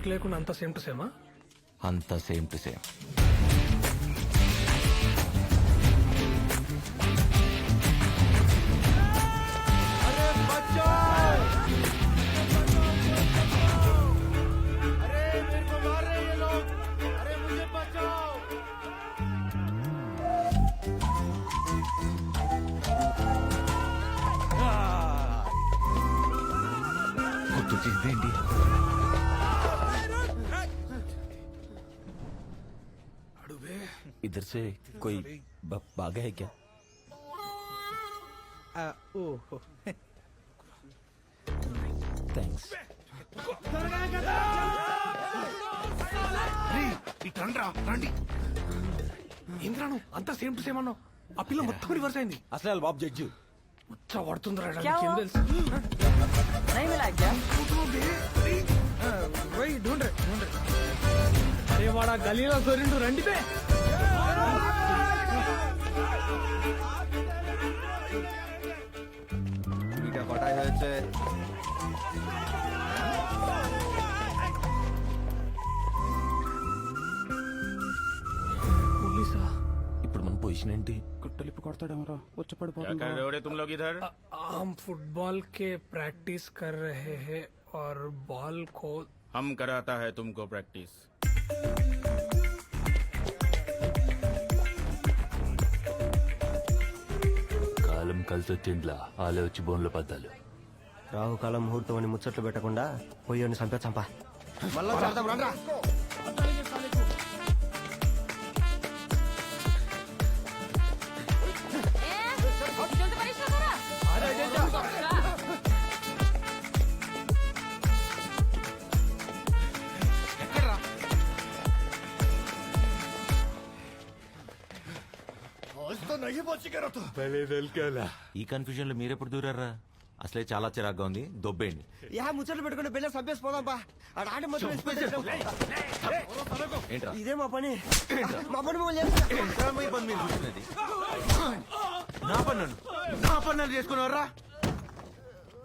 ఫరక్ లేకుండా అంత సేమ్ టు సేమా? అంత సేమ్ టు సేమ్. ఇదేంటి? इधर से कोई भागा है क्या? థ్యాంక్స్. రండి ఇంద్రాను అంతా సేమ్ టు సేమ్ అన్నావు. ఆ పిల్ల మొత్తం రివర్స్ అయింది. అసలు బాబు జడ్జు ముచ్చ పడుతుందిరా. नहीं मिला क्या? అరే వాడా గలీలో దొరిండు. రండి బే. ఇప్పుడు మన పొజిషన్ ఏంటి? గుట్టలిప్పి కొడతాడేమరా వచ్చి పడిపోతుంది. क्या कर रहे हो तुम लोग इधर? हम फुटबॉल के प्रैक्टिस कर रहे हैं और बॉल को हम कराता है तुमको प्रैक्टिस. కాలం కలిసి వచ్చిండ్లా ఆలే వచ్చి బోన్లో పద్దాలు. రాహుకాలం ముహూర్తం అని ముచ్చట్లు పెట్టకుండా పోయి చంపా చంపా. ఈ కన్ఫ్యూజన్ లో మీరెప్పుడు దూరారా? అసలే చాలా చిరాగ్గా ఉంది. దొబ్బేయండి. యా ముచ్చట్లు పెట్టుకుంటే బిల్ల చంపేసి పోదాం పా. ఆడ మొత్తం ఏంట్రా ఇదే మా పని. మా పని మీ పని మీరు చూస్తున్నది? నా పన్ను నా పన్ను చేసుకున్నారా?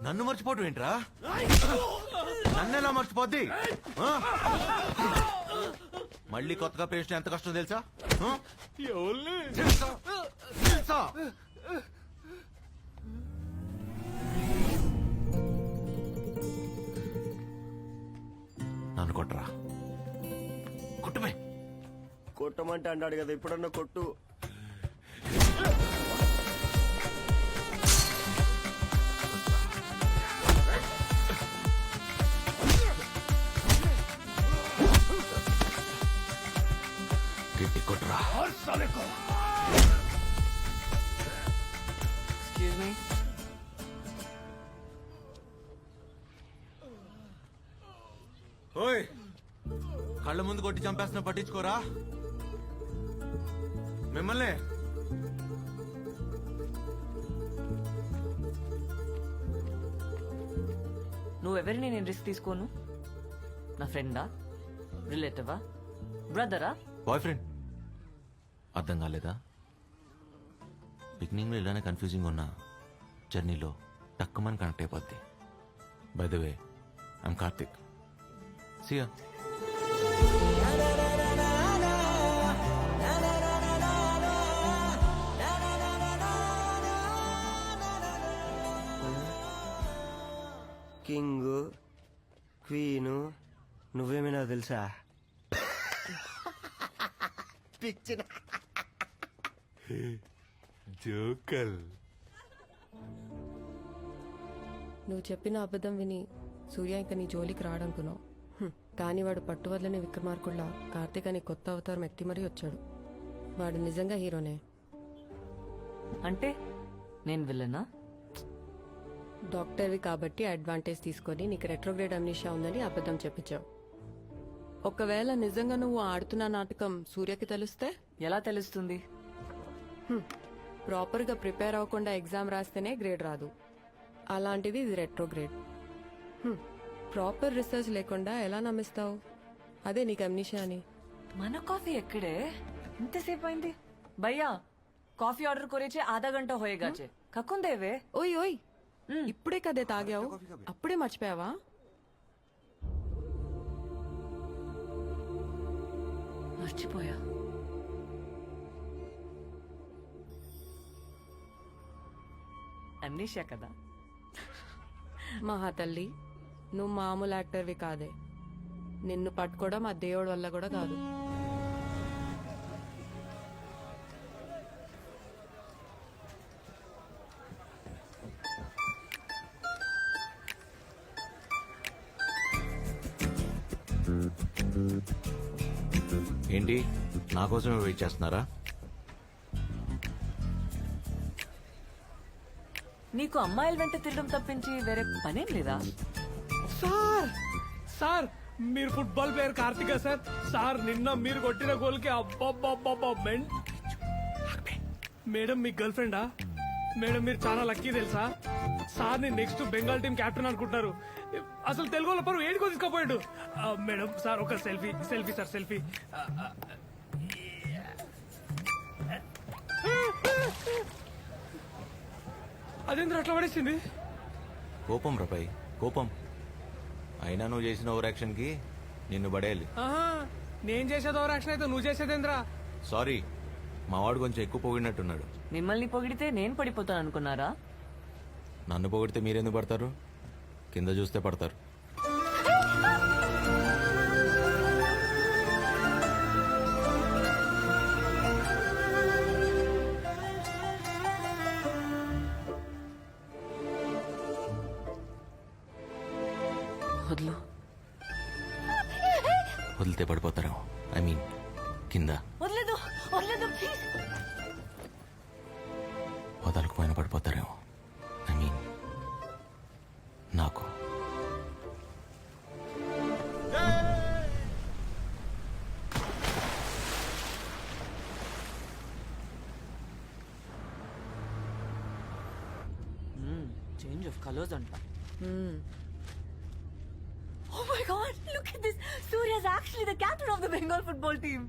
నన్ను మర్చిపోవటం ఏంట్రా? నన్నెలా మర్చిపోద్ది? మళ్ళీ కొత్తగా పేస్ట్ ఎంత కష్టం తెలుసా? తెలుసా? నన్ను కొట్టరా. కొట్టుమే. కొట్టమంటే అన్నాడు కదా, ఇప్పుడన్నా కొట్టు. గట్టి కొట్టరా. Excuse me. ఓయ్, కళ్ళ ముందు కొట్టి చంపేస్తున్నా పట్టించుకోరా మిమ్మల్ని. నువ్వెవరిని నేను రిస్క్ తీసుకోను? నా ఫ్రెండా, రిలేటివా, బ్రదరా, బాయ్ ఫ్రెండ్? అర్థం కాలేదా? బిగినింగ్ లో ఇలానే కన్ఫ్యూజింగ్ ఉన్నా జర్నీలో టక్కుమని కనెక్ట్ అయిపోద్ది. By the way, I'm Karthik. See ya. King queen నువ్వేమైనా తెలుసా? పిచ్చిన జోకల్. నువ్వు చెప్పిన అబద్ధం విని సూర్య ఇంక నీ జోలికి రాడనుకున్నావు. కానీ వాడు పట్టువదలని విక్రమార్కుల్లా కార్తీక్ అని కొత్త అవతారం ఎత్తి మరీ వచ్చాడు. వాడు నిజంగా హీరోనే. అంటే నేను విల్లనా? డాక్టర్వి కాబట్టి అడ్వాంటేజ్ తీసుకొని నీకు రెట్రోగ్రేడ్ అమ్నీషియా ఉందని అబద్ధం చెప్పించావు. ఒకవేళ నిజంగా నువ్వు ఆడుతున్న నాటకం సూర్యకి తెలిస్తే? ఎలా తెలుస్తుంది? ప్రాపర్గా ప్రిపేర్ అవ్వకుండా ఎగ్జామ్ రాస్తేనే గ్రేడ్ రాదు. అలాంటిది ఇది రెట్రోగ్రేడ్. ప్రాపర్ రీసెర్చ్ లేకుండా ఎలా నమ్మిస్తావు? అదే నీకు అమ్నీషియా అని. మన కాఫీ ఎక్కడే? ఇంతసేపు అయింది భయ్యా. కాఫీ ఆర్డర్ కొరేచే ఆధా గంట హోయేగాచే. కక్కుందేవే. ఓయ్ ఓయ్, ఇప్పుడే కదే తాగావు, అప్పుడే మర్చిపోయావా? మర్చిపోయా. అన్నీషా కదా. మహా తల్లి, నువ్వు మామూలు యాక్టర్వి కాదే. నిన్ను పట్టుకోవడం ఆ దేవుడి వల్ల కూడా కాదు. ఏంటి నా కోసమే వెయిట్ చేస్తున్నారా? నీకు అమ్మాయిల వెంట తిరగడం తప్పించి వేరే పనేం లేదా? సార్ సార్ మీరు football player Karthika sir. Sir నిన్న మీరు కొట్టిన గోల్ కి అబ్బబ్బబ్బబ్బా మేడం మీ గర్ల్ ఫ్రెండా? మేడం మీరు చాలా లక్కీ తెలుసా? సార్ ని నెక్స్ట్ బెంగాల్ టీం కెప్టెన్ అనుకుంటారు. అసలు తెలుగు వాళ్ళ పరువు ఏడుకో తీసుకుపోయాడు. మేడం సార్ ఒక సెల్ఫీ సెల్ఫీ సార్ సెల్ఫీ. అదేంద్ర అట్లా పడేసింది? కోపం రపై కోపం. అయినా నువ్వు చేసిన ఓవర్ యాక్షన్ కి నిన్ను పడేయాలి. ఆహా, నేను చేసేది ఓవర్ యాక్షన్ అయితే నువ్వు చేసేదేంద్రా? సారీ, మా వాడు కొంచెం ఎక్కువ పొగిడినట్టున్నాడు. మిమ్మల్ని పొగిడితే నేను పడిపోతాను అనుకున్నారా? నన్ను పొగిడితే మీరెందుకు పడతారు? కింద చూస్తే పడతారు. వదిలు. వదిలితే పడిపోతారేమో. ఐ మీన్ కింద. వదలేదు, వదలేదు ప్లీజ్. వదలకపోయినా పడిపోతారేమో. ఐ మీన్ నాకు. చేంజ్ ఆఫ్ కలర్స్ అంట. Oh my god, look at this. Surya is actually the captain of the Bengal football team.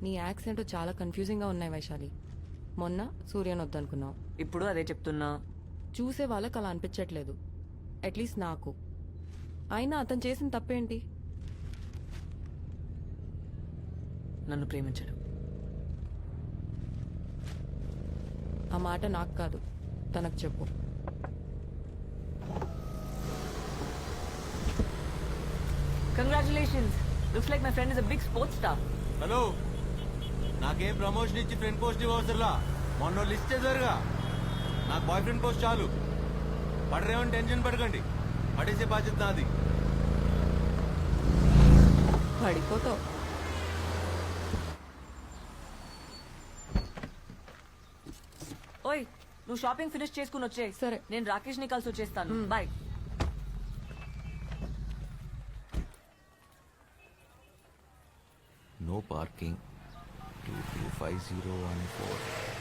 నీ యాక్సెంట్ చాలా కన్ఫ్యూజింగ్ గా ఉన్నాయి వైశాలి. మొన్న సూర్యన్ వద్దనుకున్నావు, ఇప్పుడు అదే చెప్తున్నా. చూసే వాళ్ళకి అలా అనిపించట్లేదు, అట్లీస్ట్ నాకు. అయినా అతను చేసిన తప్పేంటి? నన్ను ప్రేమించడు. ఆ మాట నాకు కాదు, తనకు చెప్పు. Congratulations. Looks like my friend is a big sports star. Hello, నాకేం ప్రమోషన్ ఇచ్చి ఫ్రెండ్ పోస్ట్ ఇవ్వసరలా. మొన్న లిస్ట్ చేశారుగా, నాకు బాయ్ ఫ్రెండ్ పోస్ట్ చాలు. పడరేమని టెన్షన్ పడకండి, పడేసే బాధ్యత నాది. పడిపోతావు. ఓయ్, నువ్వు షాపింగ్ ఫినిష్ చేసుకుని వచ్చే. సరే. నేను రాకేష్ ని కలిసి వచ్చేస్తాను. బాయ్. No parking. 225014.